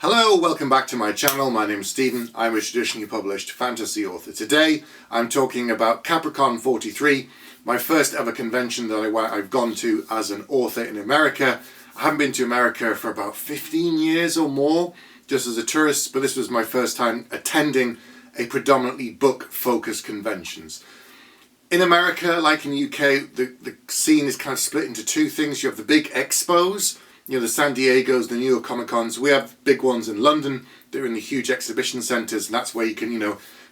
Hello, welcome back to my channel. My name is Stephen. I'm a traditionally published fantasy author. Today I'm talking about Capricon 43, my first ever convention that I've gone to as an author in America. I haven't been to America for about 15 years or more, just as a tourist, but this was my first time attending a predominantly book-focused conventions. In America, like in the UK, the scene is kind of split into two things. You have the big expos, the San Diego's, the New York Comic Cons. We have big ones in London. They're in the huge exhibition centres, and that's where you can,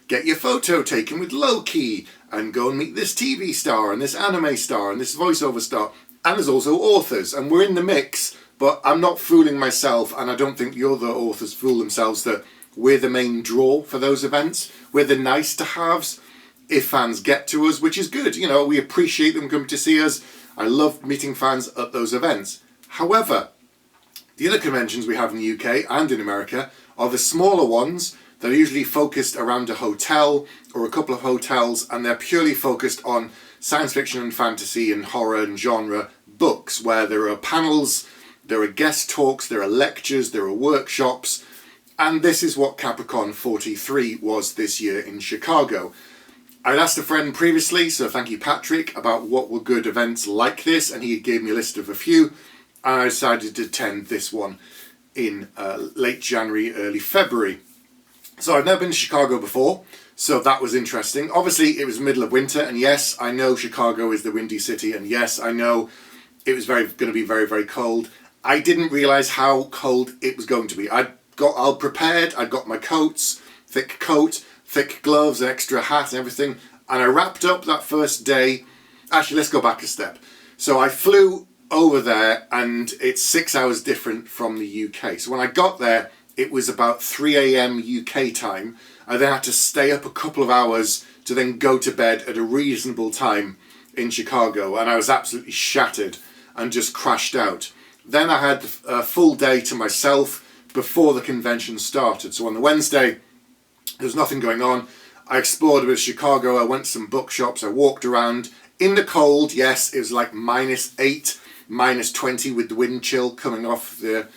get your photo taken with Loki and go and meet this TV star and this anime star and this voiceover star. And there's also authors, and we're in the mix, but I'm not fooling myself, and I don't think the other authors fool themselves that we're the main draw for those events. We're the nice to haves if fans get to us, which is good. We appreciate them coming to see us. I love meeting fans at those events. However, the other conventions we have in the UK and in America are the smaller ones that are usually focused around a hotel or a couple of hotels, and they're purely focused on science fiction and fantasy and horror and genre books, where there are panels, there are guest talks, there are lectures, there are workshops, and this is what Capricon 43 was this year in Chicago. I'd asked a friend previously, so thank you Patrick, about what were good events like this, and he gave me a list of a few. And I decided to attend this one in late January, early February. So I've never been to Chicago before, so that was interesting. Obviously, it was middle of winter, and yes, I know Chicago is the windy city, and yes, I know it was going to be very, very cold. I didn't realise how cold it was going to be. I got all prepared. I got my coats, thick coat, thick gloves, an extra hat and everything, and I wrapped up that first day. Actually, let's go back a step. So I flew over there, and it's 6 hours different from the UK. So when I got there, it was about 3 a.m. UK time. I then had to stay up a couple of hours to then go to bed at a reasonable time in Chicago, and I was absolutely shattered and just crashed out. Then I had a full day to myself before the convention started. So on the Wednesday, there was nothing going on. I explored a bit of Chicago. I went to some bookshops. I walked around in the cold. Yes, it was like -8, -20 with the wind chill coming off the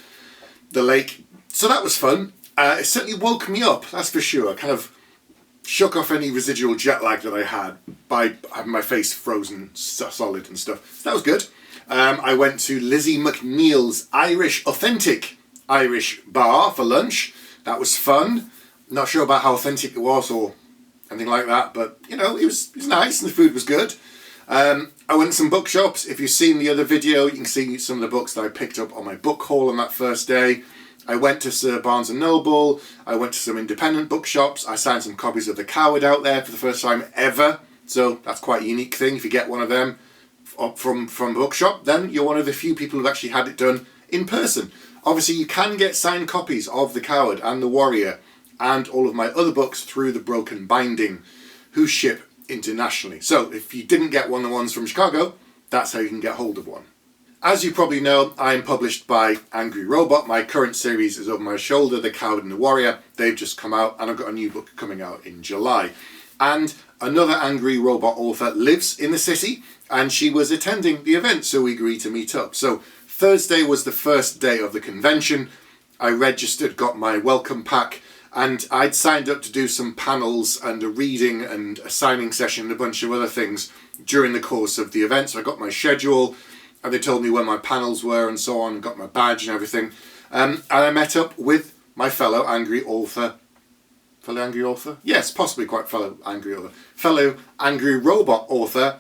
lake. So that was fun. It certainly woke me up, that's for sure. Kind of shook off any residual jet lag that I had by having my face frozen solid and stuff. So that was good. I went to Lizzie McNeil's authentic Irish bar for lunch. That was fun. Not sure about how authentic it was or anything like that, but it was nice and the food was good. I went to some bookshops. If you've seen the other video, you can see some of the books that I picked up on my book haul on that first day. I went to Sir Barnes & Noble. I went to some independent bookshops. I signed some copies of The Coward out there for the first time ever. So that's quite a unique thing. If you get one of them from a bookshop, then you're one of the few people who've actually had it done in person. Obviously, you can get signed copies of The Coward and The Warrior and all of my other books through the Broken Binding, who ship internationally. So if you didn't get one of the ones from Chicago, that's how you can get hold of one. As you probably know, I am published by Angry Robot. My current series is over my shoulder, The Coward and the Warrior. They've just come out, and I've got a new book coming out in July. And another Angry Robot author lives in the city, and she was attending the event, so we agreed to meet up. So Thursday was the first day of the convention. I registered, got my welcome pack, and I'd signed up to do some panels and a reading and a signing session and a bunch of other things during the course of the event. So I got my schedule, and they told me where my panels were and so on, and got my badge and everything. And I met up with my fellow Angry author. Fellow Angry author? Yes, possibly quite fellow Angry author. Fellow Angry Robot author,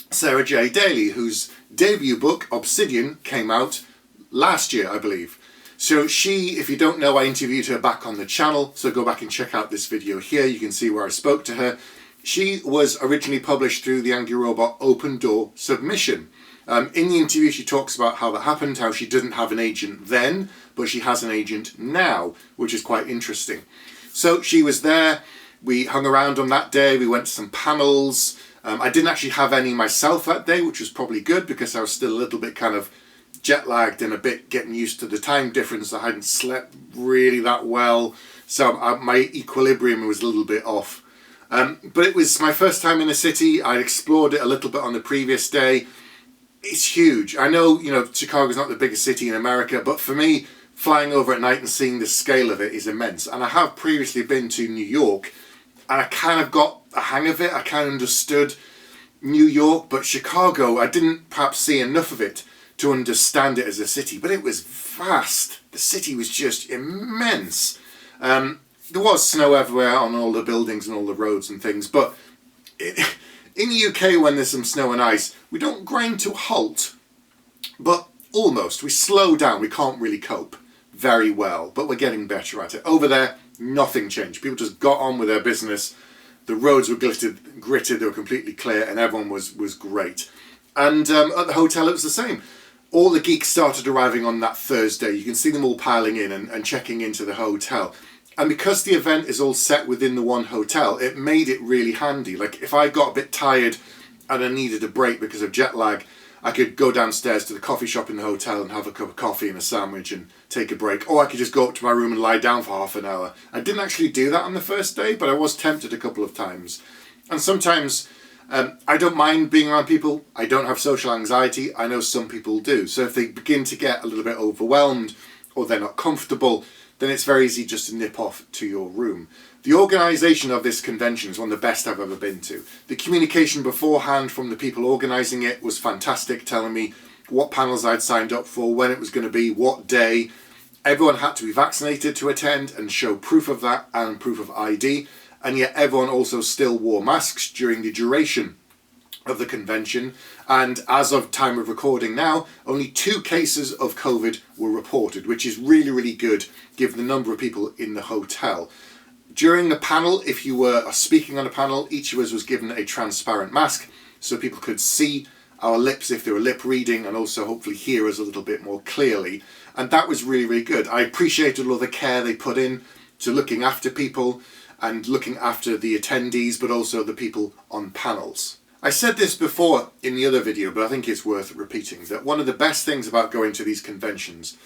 Sarah J. Daly, whose debut book, Obsidian, came out last year, I believe. So she, if you don't know, I interviewed her back on the channel, so go back and check out this video here. You can see where I spoke to her. She was originally published through the Angry Robot Open Door submission. In the interview, she talks about how that happened, how she didn't have an agent then, but she has an agent now, which is quite interesting. So she was there. We hung around on that day. We went to some panels. I didn't actually have any myself that day, which was probably good because I was still a little bit kind of jet lagged and a bit getting used to the time difference. I hadn't slept really that well, so my equilibrium was a little bit off. But it was my first time in the city. I explored it a little bit on the previous day. It's huge. I know, Chicago's not the biggest city in America, but for me, flying over at night and seeing the scale of it is immense. And I have previously been to New York, and I kind of got a hang of it. I kind of understood New York, but Chicago, I didn't perhaps see enough of it to understand it as a city, but it was vast. The city was just immense. There was snow everywhere on all the buildings and all the roads and things, but in the UK, when there's some snow and ice, we don't grind to a halt, but almost. We slow down. We can't really cope very well, but we're getting better at it. Over there, nothing changed. People just got on with their business. The roads were gritted, they were completely clear, and everyone was great. And at the hotel, it was the same. All the geeks started arriving on that Thursday. You can see them all piling in and checking into the hotel. And because the event is all set within the one hotel, it made it really handy. Like, if I got a bit tired and I needed a break because of jet lag, I could go downstairs to the coffee shop in the hotel and have a cup of coffee and a sandwich and take a break. Or I could just go up to my room and lie down for half an hour. I didn't actually do that on the first day, but I was tempted a couple of times. And sometimes I don't mind being around people. I don't have social anxiety. I know some people do. So if they begin to get a little bit overwhelmed or they're not comfortable, then it's very easy just to nip off to your room. The organisation of this convention is one of the best I've ever been to. The communication beforehand from the people organising it was fantastic, telling me what panels I'd signed up for, when it was going to be, what day. Everyone had to be vaccinated to attend and show proof of that and proof of ID, and yet everyone also still wore masks during the duration of the convention. And as of time of recording now, only 2 cases of COVID were reported, which is really, really good given the number of people in the hotel. During the panel, if you were speaking on a panel, each of us was given a transparent mask so people could see our lips if they were lip reading, and also hopefully hear us a little bit more clearly. And that was really, really good. I appreciated all the care they put in to looking after people and looking after the attendees, but also the people on panels. I said this before in the other video, but I think it's worth repeating, that one of the best things about going to these conventions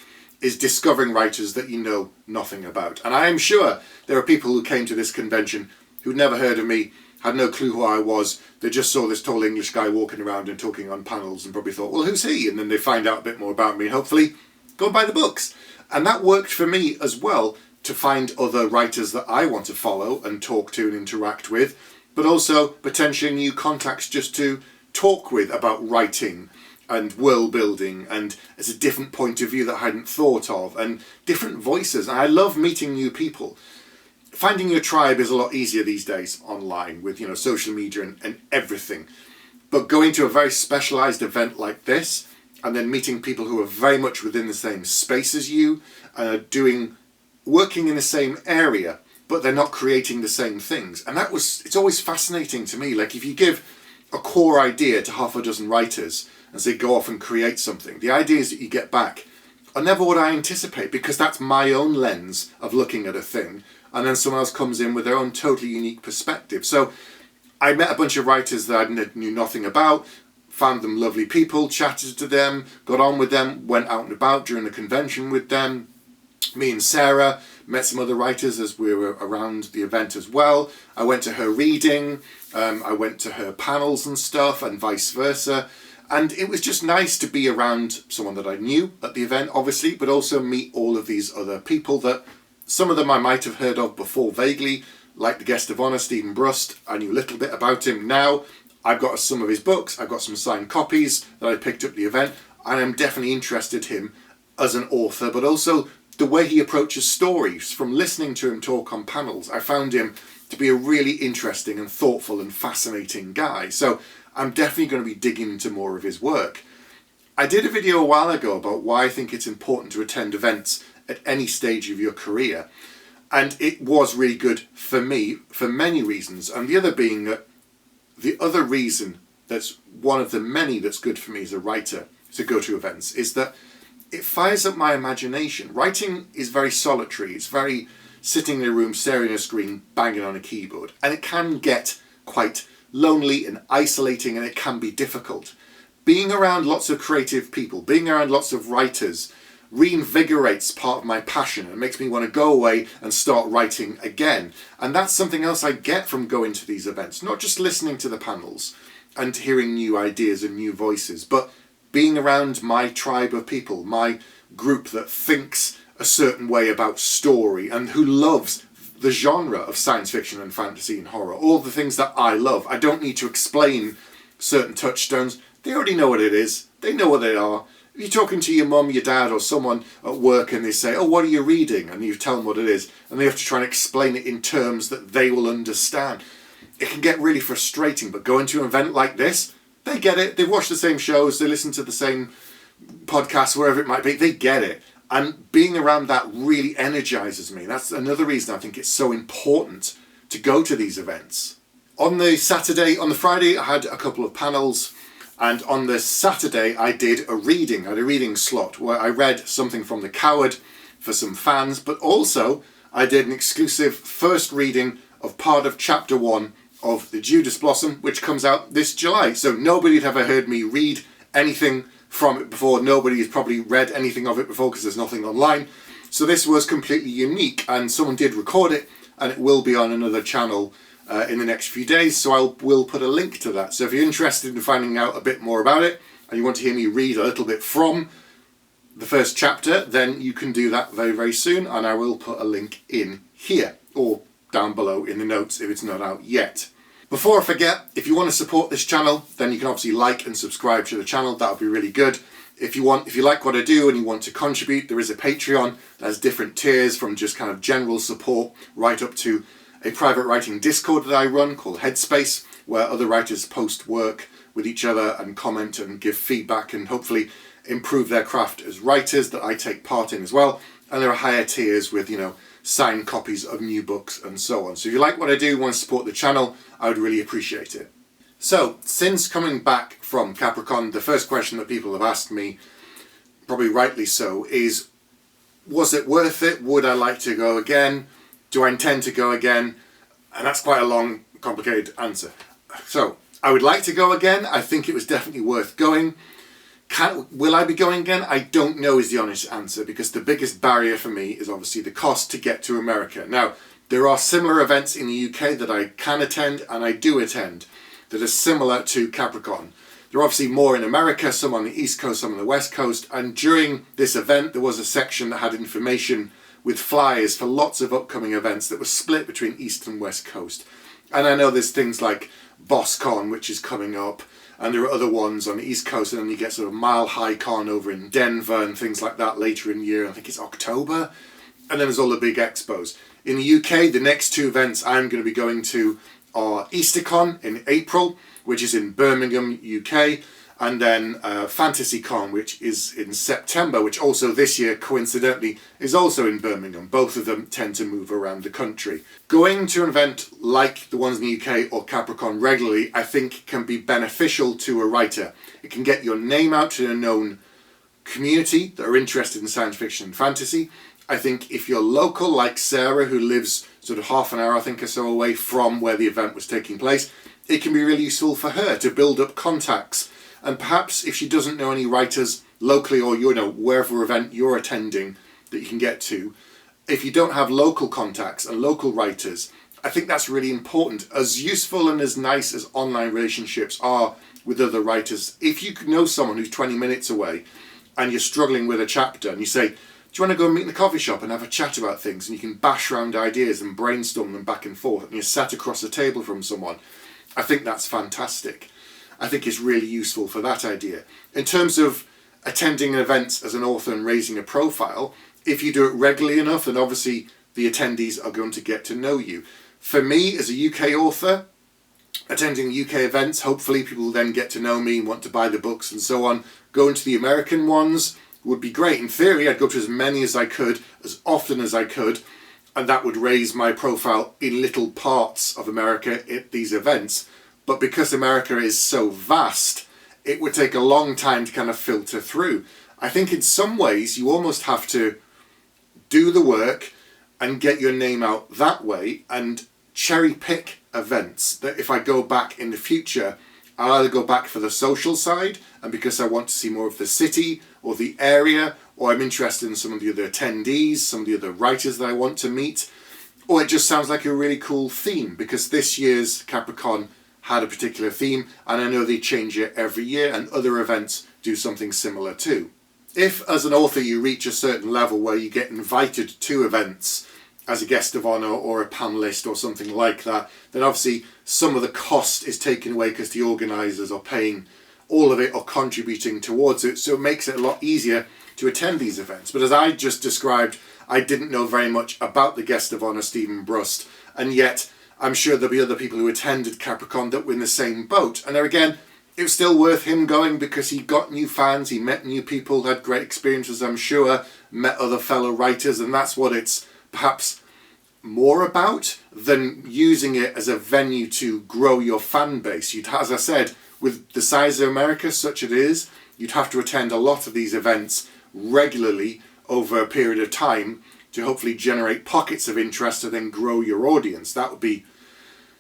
is discovering writers that you know nothing about. And I am sure there are people who came to this convention who'd never heard of me, had no clue who I was. They just saw this tall English guy walking around and talking on panels and probably thought, well, who's he? And then they find out a bit more about me and hopefully go and buy the books. And that worked for me as well, to find other writers that I want to follow and talk to and interact with, but also potentially new contacts just to talk with about writing and world building, and it's a different point of view that I hadn't thought of, and different voices. And I love meeting new people. Finding your tribe is a lot easier these days online with, social media and everything. But going to a very specialised event like this, and then meeting people who are very much within the same space as you, and are working in the same area, but they're not creating the same things. And it's always fascinating to me. Like, if you give a core idea to half a dozen writers and say, go off and create something, the ideas that you get back are never what I anticipate, because that's my own lens of looking at a thing, and then someone else comes in with their own totally unique perspective. So I met a bunch of writers that I knew nothing about, found them lovely people, chatted to them, got on with them, went out and about during the convention with them. Me and Sarah met some other writers as we were around the event as well. I went to her reading, I went to her panels and stuff, and vice versa. And it was just nice to be around someone that I knew at the event, obviously, but also meet all of these other people that some of them I might have heard of before vaguely, like the guest of honour, Stephen Brust. I knew a little bit about him. Now I've got some of his books, I've got some signed copies that I picked up at the event, and I'm definitely interested in him as an author, but also the way he approaches stories. From listening to him talk on panels, I found him to be a really interesting and thoughtful and fascinating guy. So I'm definitely going to be digging into more of his work. I did a video a while ago about why I think it's important to attend events at any stage of your career. And it was really good for me for many reasons. And the other being that the other reason that's one of the many that's good for me as a writer to go to events is that it fires up my imagination. Writing is very solitary. It's very sitting in a room, staring at a screen, banging on a keyboard. And it can get quite lonely and isolating, and it can be difficult. Being around lots of creative people, being around lots of writers, reinvigorates part of my passion and makes me want to go away and start writing again. And that's something else I get from going to these events, not just listening to the panels and hearing new ideas and new voices, but being around my tribe of people, my group that thinks a certain way about story and who loves the genre of science fiction and fantasy and horror, all the things that I love. I don't need to explain certain touchstones. They already know what it is. They know what they are. If you're talking to your mum, your dad, or someone at work and they say, oh, what are you reading? And you tell them what it is, and they have to try and explain it in terms that they will understand. It can get really frustrating, but going to an event like this, they get it. They watch the same shows, they listen to the same podcasts, wherever it might be, they get it. And being around that really energizes me. That's another reason I think it's so important to go to these events. On the Friday, I had a couple of panels, and on the Saturday, I did a reading. I had a reading slot where I read something from The Coward for some fans, but also I did an exclusive first reading of part of chapter 1 of The Judas Blossom, which comes out this July. So nobody had ever heard me read anything from it before. Nobody has probably read anything of it before because there's nothing online. So this was completely unique, and someone did record it, and it will be on another channel in the next few days, so I will put a link to that. So if you're interested in finding out a bit more about it and you want to hear me read a little bit from the first chapter, then you can do that very, very soon, and I will put a link in here or down below in the notes if it's not out yet. Before I forget, if you want to support this channel, then you can obviously like and subscribe to the channel. That would be really good. If you like what I do and you want to contribute, there is a Patreon that has different tiers, from just kind of general support right up to a private writing Discord that I run called Headspace, where other writers post work with each other and comment and give feedback and hopefully improve their craft as writers that I take part in as well. And there are higher tiers with, signed copies of new books and so on. So if you like what I do, want to support the channel, I would really appreciate it. So, since coming back from Capricon, the first question that people have asked me, probably rightly so, is, was it worth it? Would I like to go again? Do I intend to go again? And that's quite a long, complicated answer. So, I would like to go again. I think it was definitely worth going. Will I be going again? I don't know is the honest answer, because the biggest barrier for me is obviously the cost to get to America. Now, there are similar events in the UK that I can attend, and I do attend, that are similar to Capricon. There are obviously more in America, some on the East Coast, some on the West Coast, and during this event there was a section that had information with flyers for lots of upcoming events that were split between East and West Coast. And I know there's things like BossCon, which is coming up, and there are other ones on the East Coast, and then you get sort of Mile High Con over in Denver and things like that later in the year. I think it's October. And then there's all the big expos. In the UK, the next two events I'm going to be going to are EasterCon in April, which is in Birmingham, UK, and then FantasyCon, which is in September, which also this year, coincidentally, is also in Birmingham. Both of them tend to move around the country. Going to an event like the ones in the UK or Capricon regularly, I think can be beneficial to a writer. It can get your name out to a known community that are interested in science fiction and fantasy. I think if you're local, like Sarah, who lives sort of half an hour, I think, or so away from where the event was taking place, it can be really useful for her to build up contacts. And perhaps if she doesn't know any writers locally, or wherever event you're attending that you can get to, if you don't have local contacts and local writers, I think that's really important. As useful and as nice as online relationships are with other writers, if you know someone who's 20 minutes away and you're struggling with a chapter and you say, do you want to go meet in the coffee shop and have a chat about things, and you can bash around ideas and brainstorm them back and forth, and you're sat across the table from someone, I think that's fantastic. I think it's really useful for that idea. In terms of attending events as an author and raising a profile, if you do it regularly enough, then obviously the attendees are going to get to know you. For me, as a UK author, attending UK events, hopefully people will then get to know me and want to buy the books and so on. Going to the American ones would be great. In theory, I'd go to as many as I could, as often as I could, and that would raise my profile in little parts of America at these events. But because America is so vast, it would take a long time to kind of filter through. I think in some ways you almost have to do the work and get your name out that way, and cherry pick events that if I go back in the future, I'll either go back for the social side and because I want to see more of the city or the area, or I'm interested in some of the other attendees, some of the other writers that I want to meet, or it just sounds like a really cool theme, because this year's Capricon had a particular theme, and I know they change it every year, and other events do something similar too. if as an author you reach a certain level where you get invited to events as a guest of honour or a panellist or something like that, then obviously some of the cost is taken away because the organisers are paying all of it or contributing towards it, so it makes it a lot easier to attend these events. But as I just described, I didn't know very much about the guest of honour, Stephen Brust, and yet I'm sure there'll be other people who attended Capricon that were in the same boat. And there again, it was still worth him going because he got new fans, he met new people, had great experiences, I'm sure, met other fellow writers, and that's what it's perhaps more about than using it as a venue to grow your fan base. You'd, as I said, with the size of America such it is, you'd have to attend a lot of these events regularly over a period of time to hopefully generate pockets of interest and then grow your audience. That would be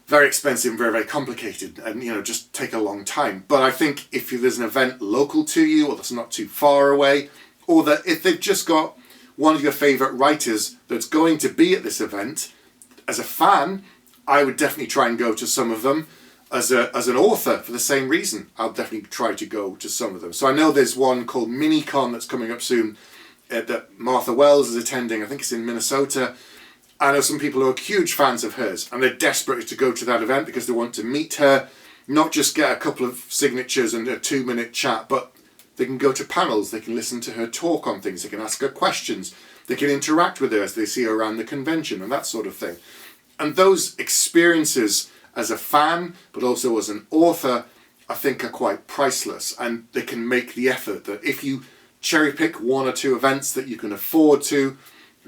very expensive and very, very complicated and, you know, just take a long time. But I think if there's an event local to you or that's not too far away, or that if they've just got one of your favourite writers that's going to be at this event, as a fan, I would definitely try and go to some of them. As an author, for the same reason, I'll definitely try to go to some of them. So I know there's one called Minicon that's coming up soon that Martha Wells is attending. I think it's in Minnesota. I know some people who are huge fans of hers and they're desperate to go to that event because they want to meet her, not just get a couple of signatures and a 2-minute chat, but they can go to panels, they can listen to her talk on things, they can ask her questions, they can interact with her as they see her around the convention and that sort of thing. And those experiences as a fan, but also as an author, I think are quite priceless, and they can make the effort that if you cherry pick 1 or 2 events that you can afford to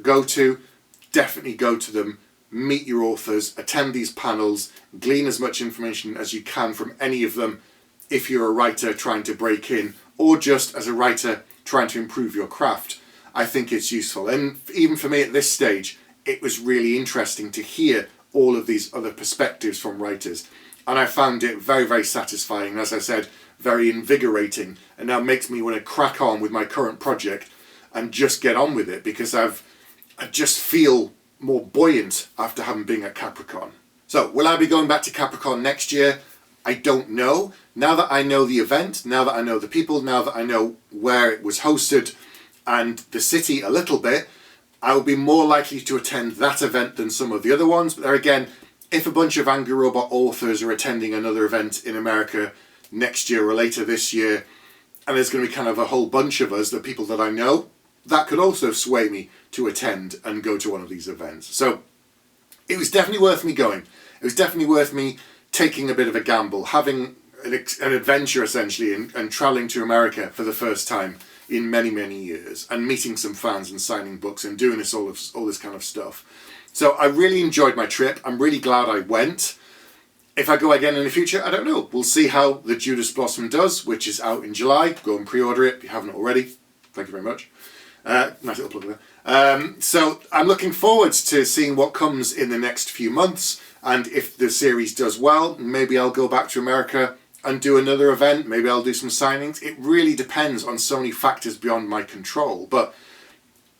go to, definitely go to them, meet your authors, attend these panels, glean as much information as you can from any of them if you're a writer trying to break in, or just as a writer trying to improve your craft. I think it's useful. And even for me at this stage, it was really interesting to hear all of these other perspectives from writers. And I found it very, very satisfying, as I said, very invigorating, and now makes me want to crack on with my current project and just get on with it, because I just feel more buoyant after having been at Capricon. So, will I be going back to Capricon next year? I don't know. Now that I know the event, now that I know the people, now that I know where it was hosted and the city a little bit, I will be more likely to attend that event than some of the other ones. But there again, if a bunch of Angry Robot authors are attending another event in America next year or later this year, and there's going to be kind of a whole bunch of us, the people that I know, that could also sway me to attend and go to one of these events. So it was definitely worth me going. It was definitely worth me taking a bit of a gamble, having an adventure essentially, and travelling to America for the first time in many, many years, and meeting some fans and signing books and doing all this kind of stuff. So I really enjoyed my trip. I'm really glad I went. If I go again in the future, I don't know. We'll see how the Judas Blossom does, which is out in July. Go and pre-order it if you haven't already. Thank you very much. Nice little plug there. So I'm looking forward to seeing what comes in the next few months, and if the series does well, maybe I'll go back to America and do another event. Maybe I'll do some signings. It really depends on so many factors beyond my control. But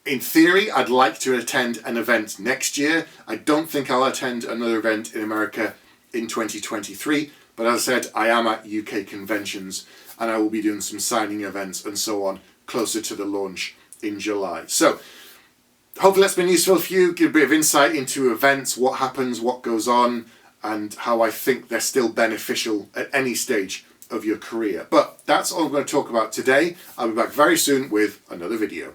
in theory, I'd like to attend an event next year. I don't think I'll attend another event in America in 2023. But as I said, I am at UK conventions and I will be doing some signing events and so on closer to the launch in July. So hopefully that's been useful for you, give a bit of insight into events, what happens, what goes on, and how I think they're still beneficial at any stage of your career. But that's all I'm going to talk about today. I'll be back very soon with another video.